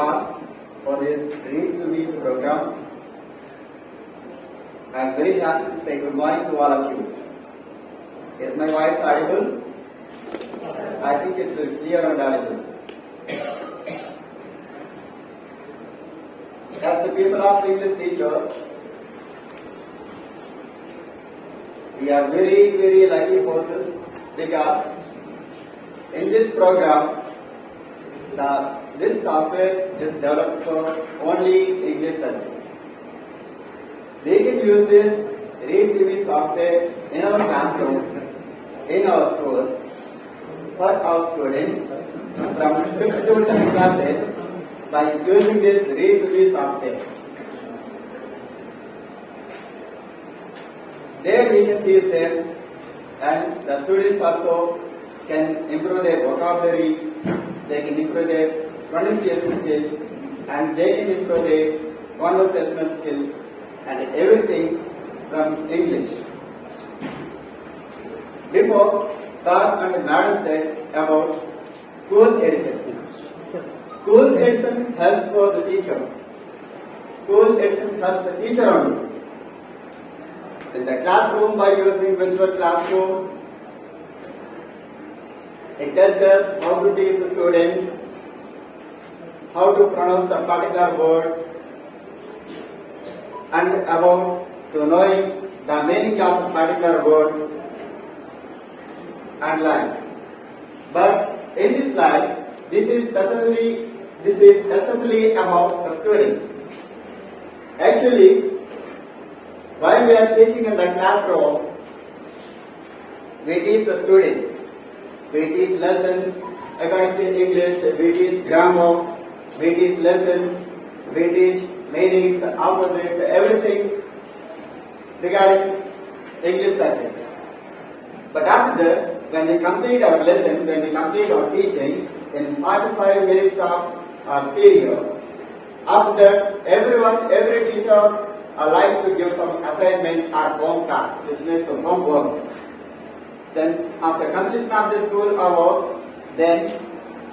all for this Read to Me program. I am very happy to say good morning to all of you. Is my voice audible? I think it's clear and audible. As the people of English teachers, we are very lucky persons because in this program, this software is developed for only English subject. We can use this Read to Me software in our classrooms, in our schools, for our students from 5th to 10th classes by using this Read to Me software. There we can teach them, and the students also can improve their vocabulary, they can improve their pronunciation skills, and they can improve their conversational skills and everything from English. Before, sir and madam said about school edition. School edition helps for the teacher. School edition helps the teacher only. In the classroom, by using virtual classroom, it tells us how to teach the students, how to pronounce a particular word, and about to knowing the meaning of a particular word and line. But in this slide, this is especially about the students. Actually, while we are teaching in the classroom, we teach the students. We teach lessons according to English, we teach grammar, we teach lessons, we teach meanings, opposites, everything regarding English subject. But after that, when we complete our lesson, when we complete our teaching in 45 minutes of period, after that, every teacher likes to give some assignment or home task, which means some homework. Then after completion of the school hours, then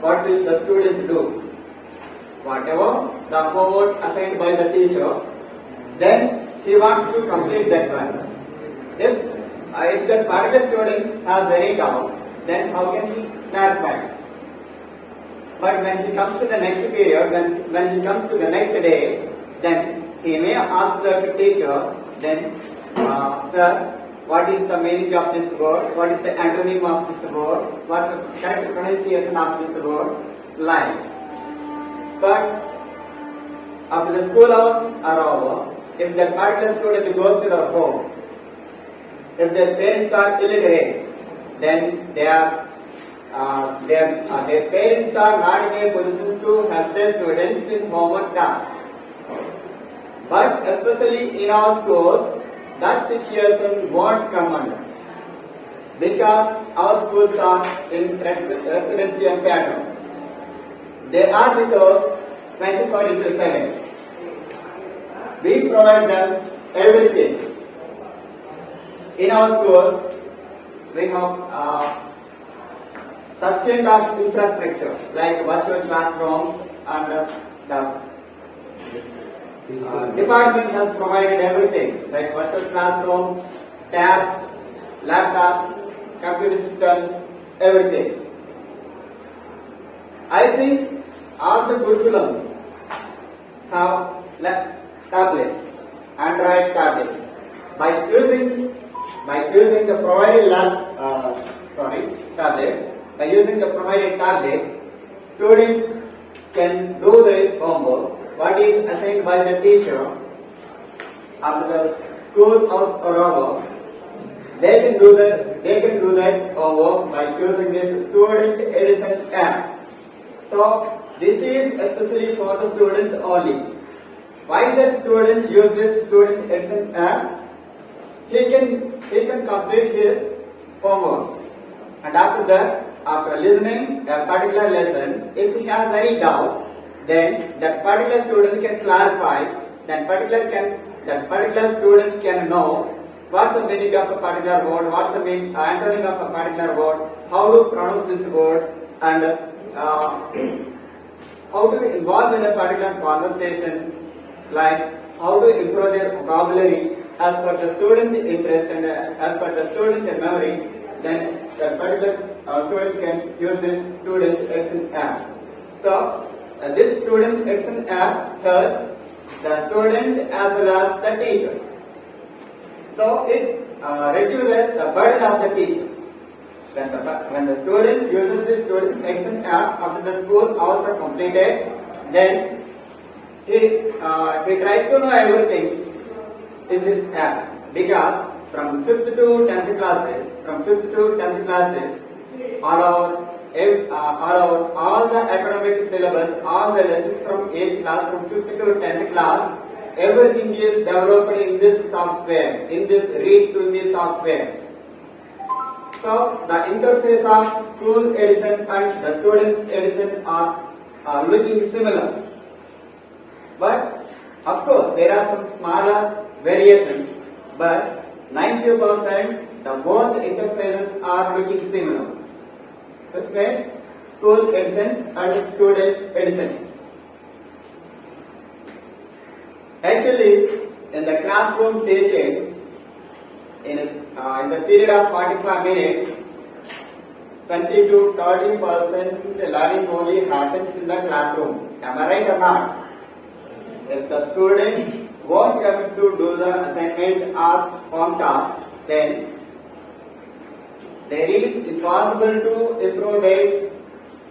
what will the student do? Whatever the homework assigned by the teacher, then he wants to complete that one. If the particular student has any doubt, then how can he clarify? But when he comes to the next period, when he comes to the next day, then he may ask the teacher, then, sir, what is the meaning of this word? What is the antonym of this word? What is the correct pronunciation of this word? Like. But after the school hours are over, if that particular student goes to the home, if their parents are illiterate, then their parents are not in a position to help their students in homework tasks. But especially in our schools, that situation won't come under, because our schools are in residential pattern. They are with us 24/7. We provide them everything. In our schools, we have sufficient of infrastructure like virtual classrooms, and the department has provided everything like virtual classrooms, tabs, laptops, computer systems, everything. I think all the curriculums have tablets, Android tablets. By using the provided tablets, students can do the homework what is assigned by the teacher. After the school hours are over, they can do that homework by using this Student Edition app. So this is especially for the students only. Why that student use this Student Edition app? He can complete his homework, and after that, after listening a particular lesson, if he has any doubt, then that particular student can clarify. That particular student can know what's the meaning of a particular word, what's the antonym of a particular word, how to pronounce this word, and how to involve in a particular conversation, like how to improve their vocabulary as per the student interest and as per the student memory, then the particular student can use this student action app. So this student action app helps the student as well as the teacher. So it reduces the burden of the teacher. When the student uses this student action app after the school hours are completed, then he tries to know everything in this app, because from 5th to 10th classes, all the academic syllabus, all the lessons from each class, from 5th to 10th class, everything is developed in this software, in this read to me software. So the interface of school edition and the student edition are looking similar, but of course there are some smaller variations, but 90% the both interfaces are looking similar, which means school edition and student edition. Actually, in the classroom teaching, in the period of 45 minutes, 20 to 30% learning only happens in the classroom. Am I right or not? If the student won't be able to do the assignment or home task, then there is impossible to improve their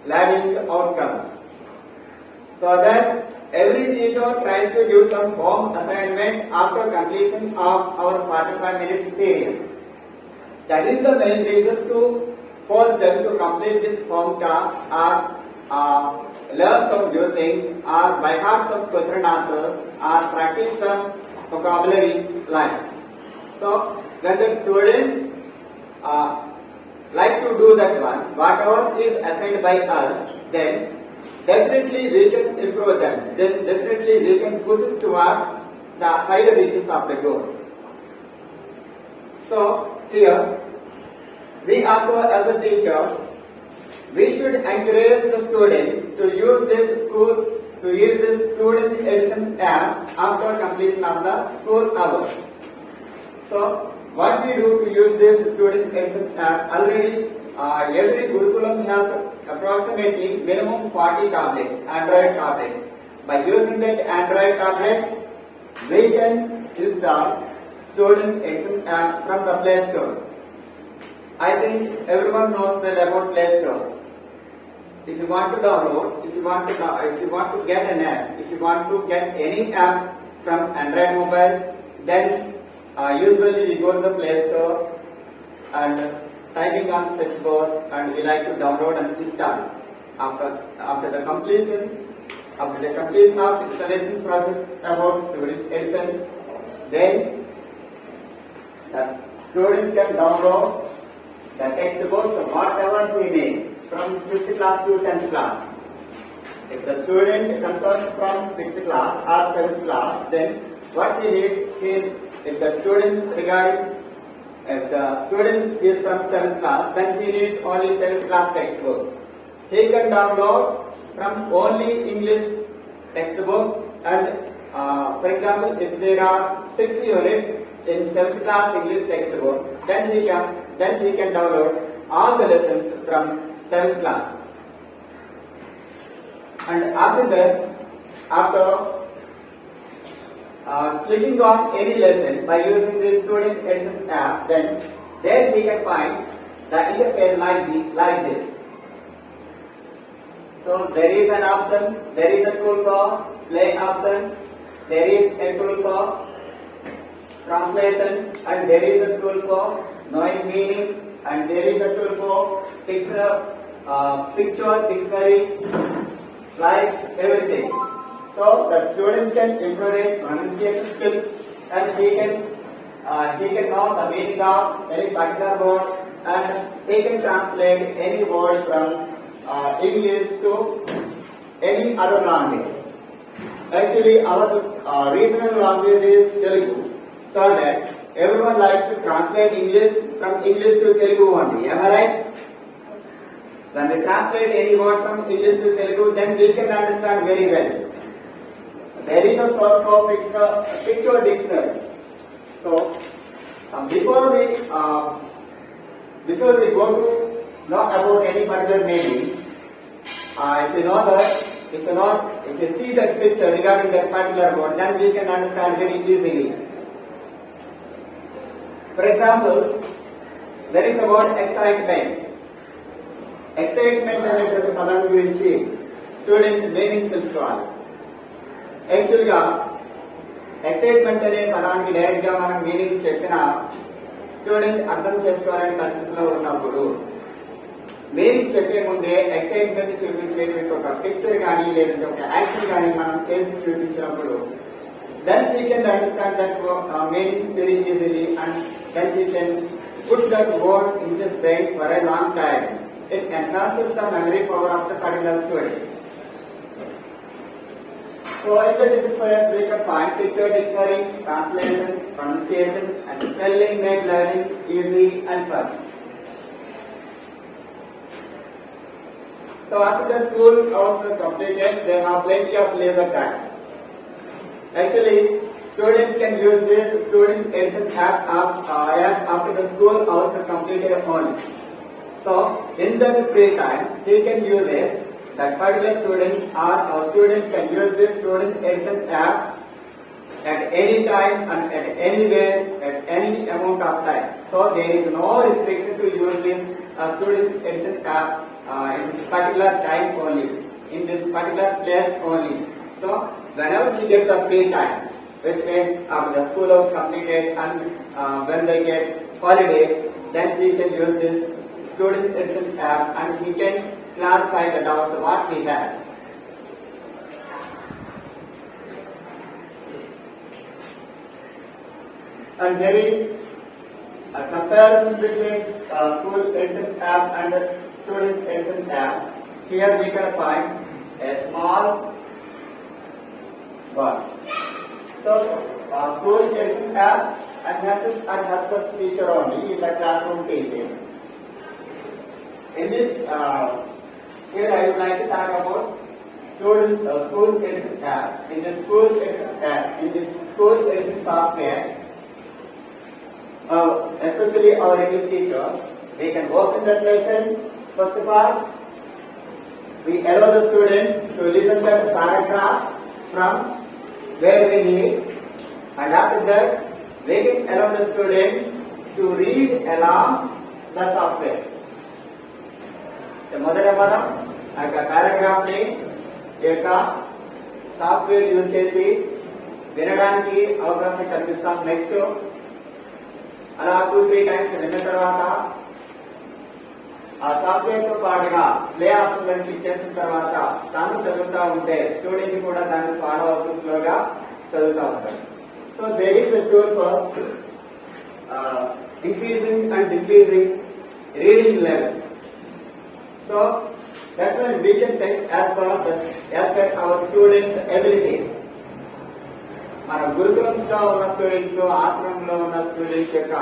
learning outcomes. So that every teacher tries to give some home assignment after completion of our 45 minutes period. That is the main reason to force them to complete this home task or learn some new things or by heart some question and answers or practice some vocabulary line. So when the student like to do that one, whatever is assigned by us, then definitely we can improve them. Then definitely we can push us towards the higher reaches of the goal. So here, we also as a teacher, we should encourage the students to use this student edition app after completion of the school hours. So what we do to use this student edition app, already every Gurukulam has approximately minimum 40 tablets, Android tablets. By using that Android tablet, we can install student edition app from the Play Store. I think everyone knows well about Play Store. If you want to download, if you want to get an app, if you want to get any app from Android mobile, then usually we go to the Play Store and typing on search bar, and we like to download and install. After the completion of installation process about student edition, then the student can download the textbooks whatever he needs from 5th class to 10th class. If the student comes from 6th class or 7th class, then what he needs is, if the student is from 7th class, then he needs only 7th class textbooks. He can download from only English textbook, and for example, if there are 6 units in 7th class English textbook, then he can download all the lessons from 7th class. And after that, clicking on any lesson by using the student edition app, then there he can find the interface like this. So there is an option, there is a tool for play option, there is a tool for translation, and there is a tool for knowing meaning, and there is a tool for picture, dictionary, like everything. So the student can improve their pronunciation skills, and he can know the meaning of any particular word, and he can translate any word from English to any other language. Actually, our regional language is Telugu, so that everyone likes to translate English from English to Telugu only. Am I right? When we translate any word from English to Telugu, then we can understand very well. There is a source for picture dictionary. So before we go to know about any particular meaning, if you see that picture regarding that particular word, then we can understand very easily. For example, there is a word excitement. Excitement అనేటువంటి పదం గురించి student meaning తెలుసుకోవాలి. Actual గా excitement అనే పదానికి direct గా మనం meaning చెప్పిన స్టూడెంట్ అర్థం చేసుకోవాలనే పరిస్థితిలో ఉన్నప్పుడు మీనింగ్ చెప్పే ముందే ఎక్సైట్మెంట్ చూపించేటువంటి ఒక పిక్చర్ కానీ లేదంటే ఒక యాక్షన్ కానీ మనం చేసి చూపించినప్పుడు then we can understand that meaning very easily, and then we can put that word in this brain for a long time. It enhances the memory power of the particular student. So in the different we can find picture dictionary, translation, pronunciation, and spelling make learning easy and fun. So after the school hours are completed, they have plenty of leisure time. Actually, students can use this student edition app after the school hours are completed only. So in that free time, he can use this. That particular student or our students can use this student edition app at any time and at anywhere at any amount of time. So there is no restriction to use this student edition app in this particular time only, in this particular place only. So whenever he gets a free time, which means after the school hours completed and when they get holidays, then he can use this student edition app and he can clarify the doubts of what he has. And there is a comparison between school edition app and the student edition app. Here we can find a small box. So school edition app enhances and has the feature only in the classroom teaching. In this, here I would like to talk about school edition app. In the school edition app, in this school edition software, especially our English teachers, we can open that lesson. First of all, we allow the students to listen to the paragraph from where we need, and after that, we can allow the students to read along the software. మొదట మనం ఆ యొక్క paragraph ని ఈ యొక్క software use చేసి వినడానికి అవకాశం కల్పిస్తాం. నెక్స్ట్ అలా 2-3 టైమ్స్ విన్న తర్వాత ఆ సాఫ్ట్వేర్ తో పాటుగా ప్లే ఆప్షన్ క్లిక్ చేసిన తర్వాత తాను చదువుతా ఉంటే స్టూడెంట్ కూడా దాన్ని ఫాలో అవుతూ స్లోగా చదువుతా ఉంటాడు. So there is a tool for increasing and decreasing reading level. So that one we can set as per our students' abilities. మన గురుకులంలో ఉన్న స్టూడెంట్స్, ఆశ్రమంలో ఉన్న స్టూడెంట్స్ యొక్క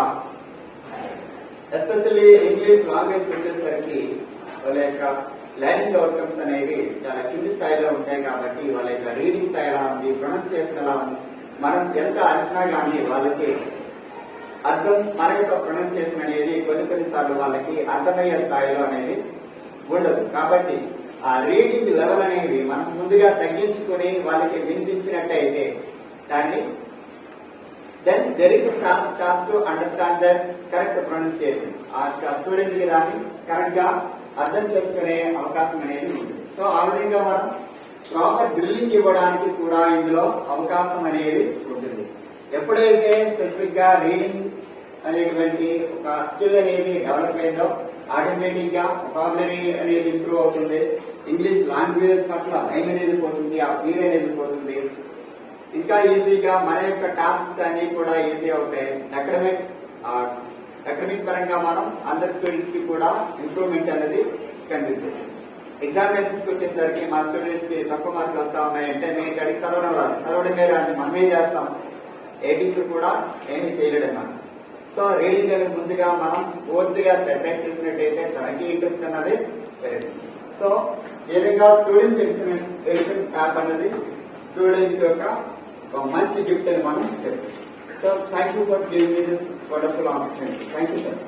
ఎస్పెషల్లీ ఇంగ్లీష్ లాంగ్వేజ్ వచ్చేసరికి వాళ్ళ యొక్క లెర్నింగ్ అవుట్కమ్స్ అనేవి చాలా కింది స్థాయిలో ఉంటాయి. కాబట్టి వాళ్ళ యొక్క రీడింగ్ స్థాయి ఎలా ఉంది, ప్రొనౌన్సియేషన్ ఎలా ఉంది, మనం ఎంత అంచనా కానీ వాళ్ళకి అర్థం, మన యొక్క ప్రొనౌన్సియేషన్ అనేది కొన్నిసార్లు వాళ్ళకి అర్థమయ్యే స్థాయిలో అనేది ఉండదు. కాబట్టి ఆ రీడింగ్ లెవెల్ అనేది మనం ముందుగా తగ్గించుకుని వాళ్ళకి వినిపించినట్టయితే దాన్ని then there is a chance to understand the correct pronunciation. ఆ స్టూడెంట్ కి దాన్ని కరెక్ట్ గా అర్థం చేసుకునే అవకాశం అనేది ఉంది. సో ఆ విధంగా మనం ప్రాపర్ డ్రిల్లింగ్ ఇవ్వడానికి కూడా ఇందులో అవకాశం అనేది ఉంటుంది. ఎప్పుడైతే స్పెసిఫిక్ గా రీడింగ్ అనేటువంటి ఒక స్కిల్ అనేది డెవలప్ అయిందో ఆటోమేటిక్ గా వొకాబులరీ అనేది ఇంప్రూవ్ అవుతుంది. ఇంగ్లీష్ లాంగ్వేజ్ పట్ల భయం అనేది పోతుంది, ఆ ఫీర్ అనేది పోతుంది. ఇంకా ఈజీగా మన యొక్క టాస్క్స్ అన్ని కూడా ఈజీ అవుతాయి. అకాడమిక్ పరంగా మనం అందరి స్టూడెంట్స్ కి కూడా ఇంప్రూవ్మెంట్ అనేది కనిపిస్తుంది. ఎగ్జామినేషన్స్ వచ్చేసరికి మా స్టూడెంట్స్ కి తక్కువ మార్కులు వస్తా ఉన్నాయంటే నేను ఇక్కడికి చదవడమే రాదు, మనం ఏం చేస్తాం, ఎయిటింగ్స్ కూడా ఏమీ చేయలేడు అన్నమాట. సో రీడింగ్ అనేది ముందుగా మనం పూర్తిగా సెపరేట్ చేసినట్టయితే తనకి ఇంట్రెస్ట్ అన్నది పెరుగుతుంది. సో ఈ విధంగా స్టూడెంట్ ఎడిషన్ యాప్ అనేది స్టూడెంట్ యొక్క ఒక మంచి గిఫ్ట్ అని మనం చెప్పచ్చు. So thank you for giving me this wonderful opportunity. Thank you sir.